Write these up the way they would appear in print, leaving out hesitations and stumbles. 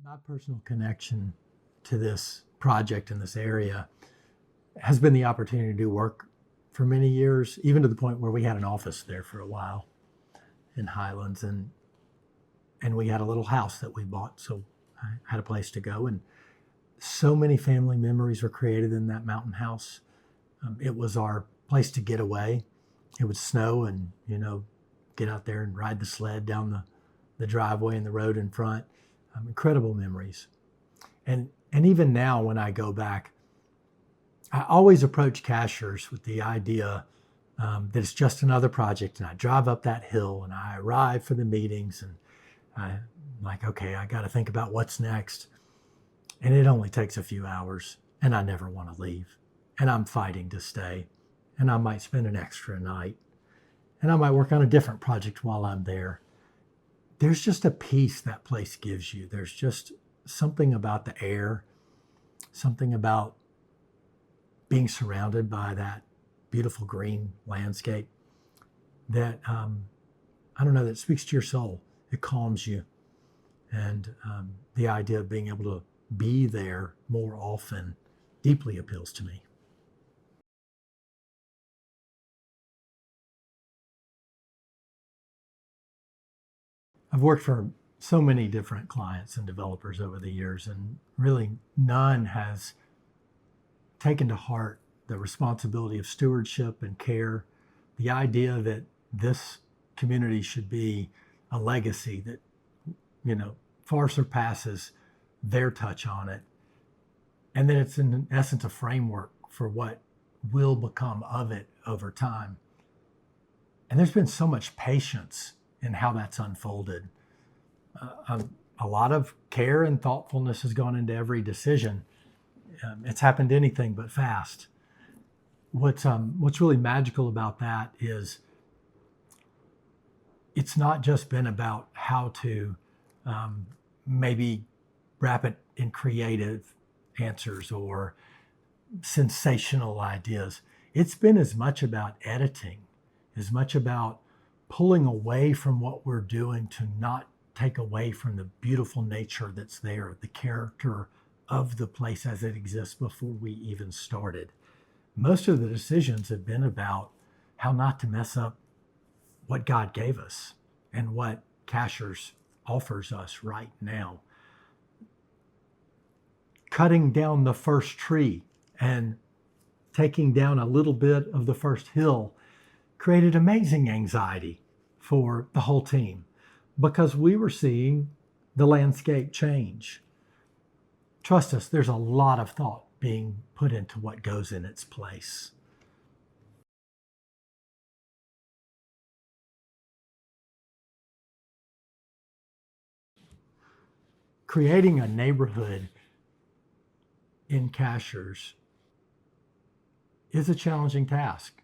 My personal connection to this project in this area has been the opportunity to do work for many years, even to the point where we had an office there for a while in Highlands, and we had a little house that we bought, so I had a place to go, and so many family memories were created in that mountain house. It was our place to get away. It would snow, and get out there and ride the sled down the driveway and the road in front. Incredible memories. And even now, when I go back, I always approach Cashiers with the idea that it's just another project, and I drive up that hill and I arrive for the meetings, and I'm like, okay, I got to think about what's next. And it only takes a few hours, and I never want to leave. And I'm fighting to stay. And I might spend an extra night. And I might work on a different project while I'm there. There's just a peace that place gives you. There's just something about the air, something about being surrounded by that beautiful green landscape that, I don't know, that speaks to your soul. It calms you. And the idea of being able to be there more often deeply appeals to me. I've worked for so many different clients and developers over the years, and really none has taken to heart the responsibility of stewardship and care, the idea that this community should be a legacy that, far surpasses their touch on it. And then it's in essence a framework for what will become of it over time. And there's been so much patience in how that's unfolded. A lot of care and thoughtfulness has gone into every decision. It's happened anything but fast. What's really magical about that is it's not just been about how to maybe wrap it in creative answers or sensational ideas. It's been as much about editing, as much about pulling away from what we're doing to not take away from the beautiful nature that's there, the character of the place as it exists before we even started. Most of the decisions have been about how not to mess up what God gave us and what Cashiers offers us right now. Cutting down the first tree and taking down a little bit of the first hill created amazing anxiety for the whole team because we were seeing the landscape change. Trust us, there's a lot of thought being put into what goes in its place. Creating a neighborhood in Cashiers is a challenging task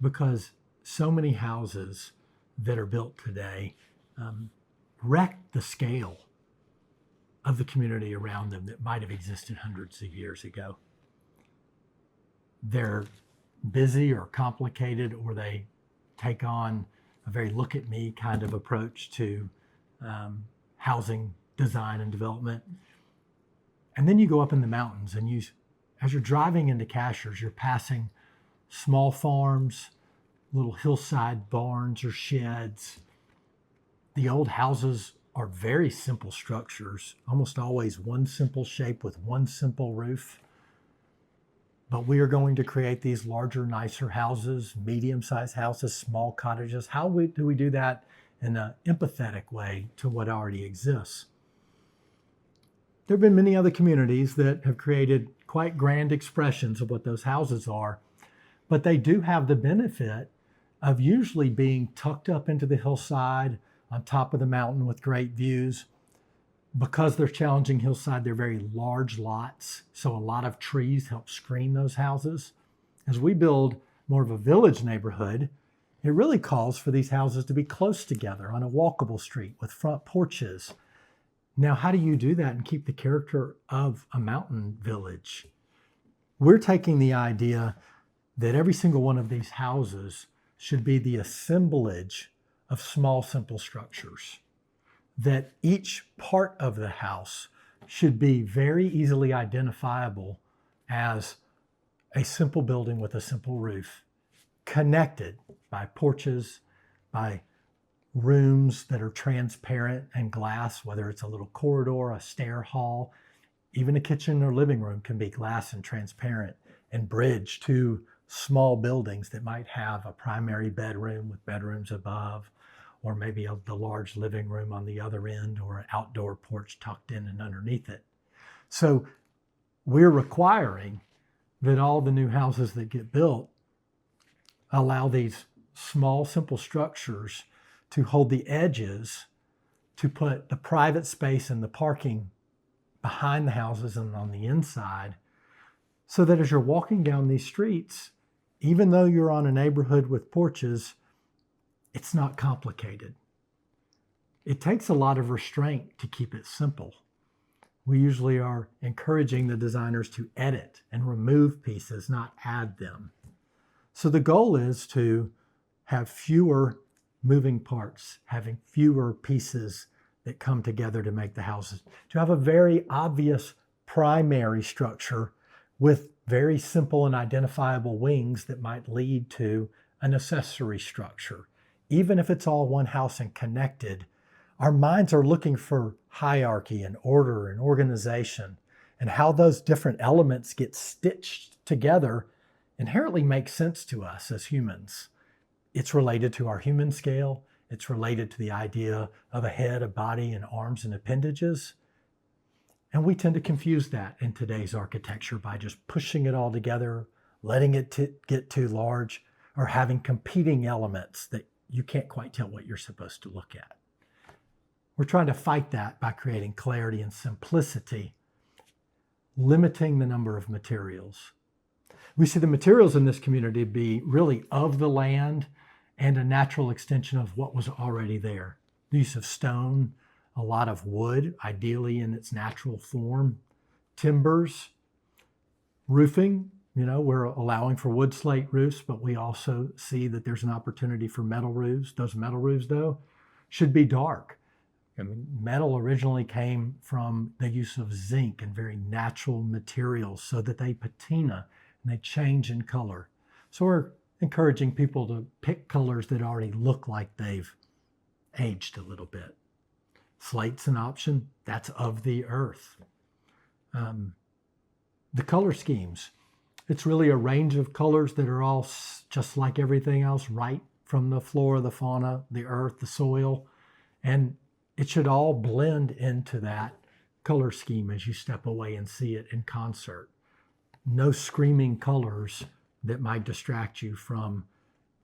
because so many houses that are built today wreck the scale of the community around them that might have existed hundreds of years ago. They're busy or complicated, or they take on a very look at me kind of approach to housing design and development. And then you go up in the mountains and as you're driving into Cashiers, you're passing small farms, little hillside barns or sheds. The old houses are very simple structures, almost always one simple shape with one simple roof. But we are going to create these larger, nicer houses, medium-sized houses, small cottages. Do we do that in an empathetic way to what already exists? There have been many other communities that have created quite grand expressions of what those houses are, but they do have the benefit of usually being tucked up into the hillside on top of the mountain with great views. Because they're challenging hillside, they're very large lots, so a lot of trees help screen those houses. As we build more of a village neighborhood, it really calls for these houses to be close together on a walkable street with front porches. Now, how do you do that and keep the character of a mountain village? We're taking the idea that every single one of these houses should be the assemblage of small, simple structures. that each part of the house should be very easily identifiable as a simple building with a simple roof, connected by porches, by rooms that are transparent and glass, whether it's a little corridor, a stair hall, even a kitchen or living room can be glass and transparent and bridge to small buildings that might have a primary bedroom with bedrooms above, or maybe the large living room on the other end, or an outdoor porch tucked in and underneath it. So we're requiring that all the new houses that get built allow these small, simple structures to hold the edges, to put the private space and the parking behind the houses and on the inside, so that as you're walking down these streets, even though you're on a neighborhood with porches, it's not complicated. It takes a lot of restraint to keep it simple. We usually are encouraging the designers to edit and remove pieces, not add them. So the goal is to have fewer moving parts, having fewer pieces that come together to make the houses, to have a very obvious primary structure with very simple and identifiable wings that might lead to an accessory structure. Even if it's all one house and connected, our minds are looking for hierarchy and order and organization, and how those different elements get stitched together inherently makes sense to us as humans. It's related to our human scale. It's related to the idea of a head, a body, and arms and appendages. And we tend to confuse that in today's architecture by just pushing it all together, letting it get too large, or having competing elements that you can't quite tell what you're supposed to look at. We're trying to fight that by creating clarity and simplicity, limiting the number of materials. We see the materials in this community be really of the land and a natural extension of what was already there. The use of stone, a lot of wood, ideally in its natural form, timbers, roofing. We're allowing for wood slate roofs, but we also see that there's an opportunity for metal roofs. Those metal roofs, though, should be dark. Metal originally came from the use of zinc and very natural materials so that they patina and they change in color. So we're encouraging people to pick colors that already look like they've aged a little bit. Slate's an option. That's of the earth. The color schemes. It's really a range of colors that are all just like everything else, right from the flora, the fauna, the earth, the soil. And it should all blend into that color scheme as you step away and see it in concert. No screaming colors that might distract you from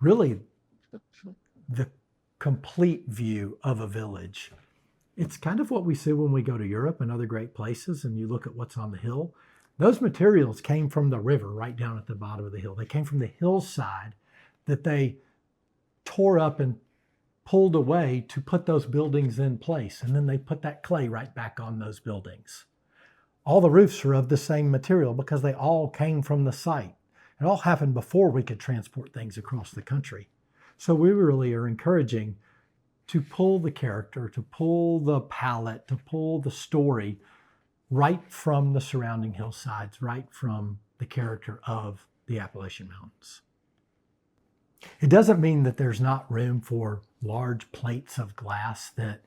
really the complete view of a village. It's kind of what we see when we go to Europe and other great places and you look at what's on the hill. Those materials came from the river right down at the bottom of the hill. They came from the hillside that they tore up and pulled away to put those buildings in place. And then they put that clay right back on those buildings. All the roofs are of the same material because they all came from the site. It all happened before we could transport things across the country. So we really are encouraging to pull the character, to pull the palette, to pull the story right from the surrounding hillsides, right from the character of the Appalachian Mountains. It doesn't mean that there's not room for large plates of glass that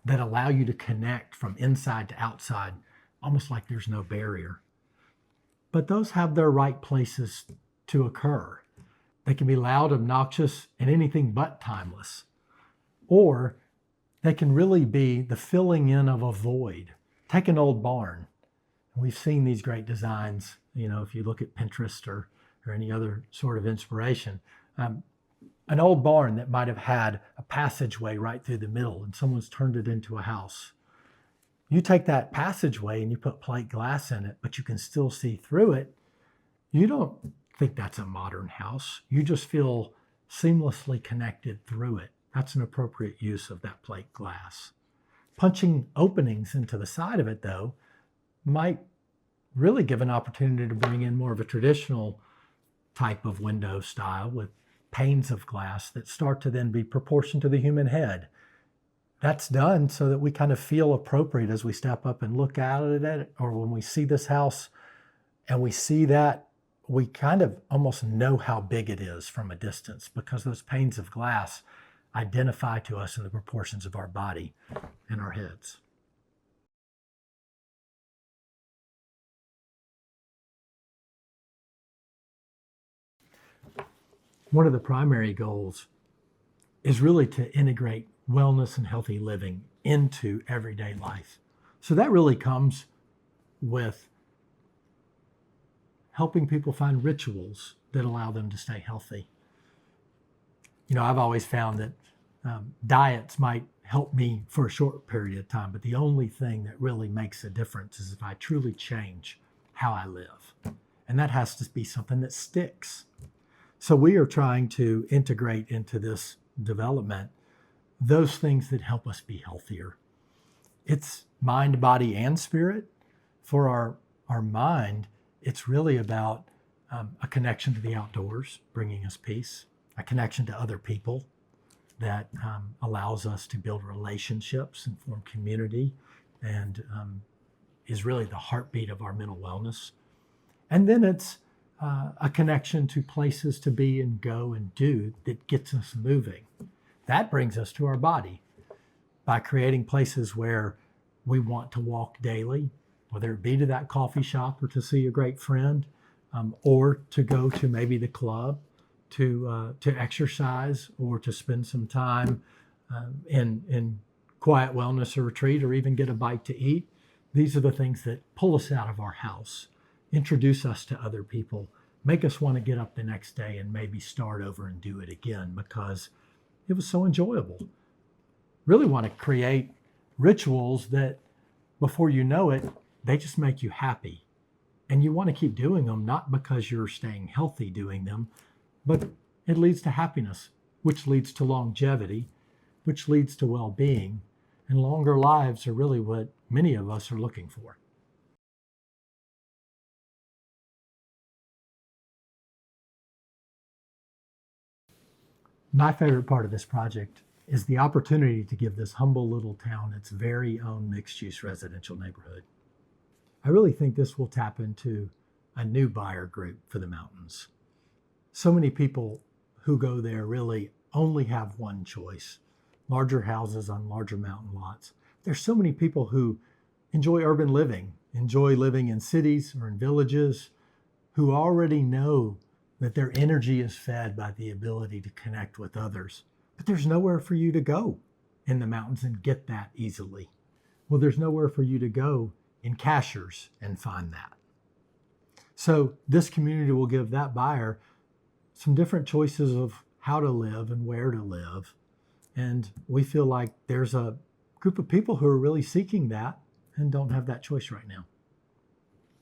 allow you to connect from inside to outside, almost like there's no barrier. But those have their right places to occur. They can be loud, obnoxious, and anything but timeless. Or they can really be the filling in of a void. Take an old barn. We've seen these great designs, if you look at Pinterest or any other sort of inspiration. An old barn that might have had a passageway right through the middle and someone's turned it into a house. You take that passageway and you put plate glass in it, but you can still see through it. You don't think that's a modern house. You just feel seamlessly connected through it. That's an appropriate use of that plate glass. Punching openings into the side of it, though, might really give an opportunity to bring in more of a traditional type of window style with panes of glass that start to then be proportioned to the human head. that's done so that we kind of feel appropriate as we step up and look at it, or when we see this house and we see that, we kind of almost know how big it is from a distance because those panes of glass identify to us in the proportions of our body and our heads. One of the primary goals is really to integrate wellness and healthy living into everyday life. So that really comes with helping people find rituals that allow them to stay healthy. You know, I've always found that diets might help me for a short period of time, but the only thing that really makes a difference is if I truly change how I live. And that has to be something that sticks. So we are trying to integrate into this development those things that help us be healthier. It's mind, body, and spirit. For our mind, it's really about a connection to the outdoors, bringing us peace, a connection to other people that allows us to build relationships and form community, and is really the heartbeat of our mental wellness. And then it's a connection to places to be and go and do that gets us moving. That brings us to our body by creating places where we want to walk daily, whether it be to that coffee shop or to see a great friend, or to go to maybe the club to exercise or to spend some time in quiet wellness or retreat, or even get a bite to eat. These are the things that pull us out of our house, introduce us to other people, make us want to get up the next day and maybe start over and do it again because it was so enjoyable. Really want to create rituals that before you know it, they just make you happy. And you want to keep doing them, not because you're staying healthy doing them, but it leads to happiness, which leads to longevity, which leads to well-being. And longer lives are really what many of us are looking for. My favorite part of this project is the opportunity to give this humble little town its very own mixed-use residential neighborhood. I really think this will tap into a new buyer group for the mountains. So many people who go there really only have one choice: larger houses on larger mountain lots. There's so many people who enjoy urban living, enjoy living in cities or in villages, who already know that their energy is fed by the ability to connect with others. But there's nowhere for you to go in the mountains and get that easily. Well, there's nowhere for you to go in Cashiers and find that. So this community will give that buyer some different choices of how to live and where to live. And we feel like there's a group of people who are really seeking that and don't have that choice right now.